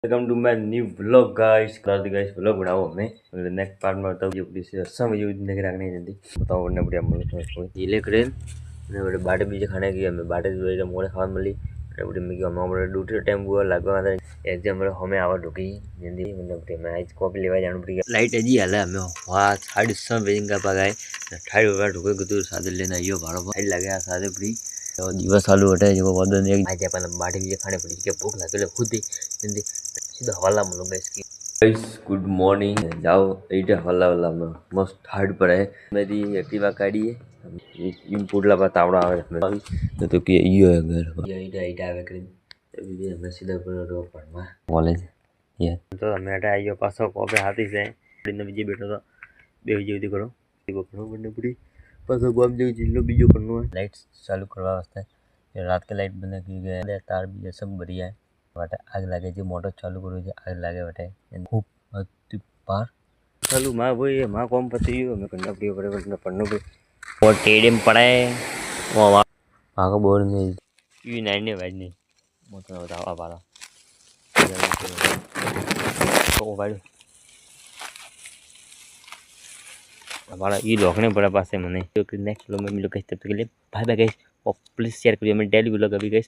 Welcome to my new vlog guys. कल guys vlog बनाओ हमें नेक्स्ट पार्ट में बताओ जो डिश सब ये दिन देख रखने जल्दी बताओ वरना बढ़िया मुझे तो ये ले करें ने बड़े बाटे बीजे खाने की हमें बाटे जो मोड़े खावा मिली बड़ी में हम बड़े ड्यूटी टाइम हुआ लगवा था एग्जाम रे हमें आवा ढुकी जल्दी मतलब कि मैं आज कॉपी लेवा जानो पड़ी लाइट अजी हाले हमें वाह 6:30 बजे का पगाए 6:30 ढुके गदूर सादे लेने आयो भाड़ो भाई लगे आ सादे पड़ी तो दिवस चालू हटे जो वदन एक आज अपन बाटे बीजे खाने पड़ी के भूख लागे खुद ही जल्दी सीधा हवाला में लूंगा इसकी गाइस गुड मॉर्निंग जाओ एटा हवाला वाला में मस्त हार्ड पर है मेरी एक्टिवा गाड़ी है इनपुट ला बतावड़ा आवे तो कि यो है घर ये एटा आवे करी अभी हमें सीधा पर रोड पर में कॉलेज ये तो हमें एटा आयो पासो कोपे हाथी से दिन बीजे बैठो तो બે જેવી કરો એકો ઘણો બને પડી પાછો ગામ જેવી જિલ્લો બીજો કરનો है लाइट चालू करवा वास्ते ये रात के लाइट बंद की गए तार भी सब बढ़िया है वाटे आग लगे जो मोटर चालू करो जो आग लगे वाटे खूब अति पार चालू मां वो ये मां कॉम पति मैं कंडा प्रियो करे वरना पन्नो पे और टेडम पड़े वो आगो बोल नहीं ये नहीं ने भाई नहीं मोटर बताओ बाला तो भाई हमारा ये लोकने बड़ा पास है मने जो कि नेक्स्ट व्लॉग में मिलो गाइस तब तक के लिए बाय बाय गाइस और प्लीज शेयर करिए मैं डेली व्लॉग अभी गाइस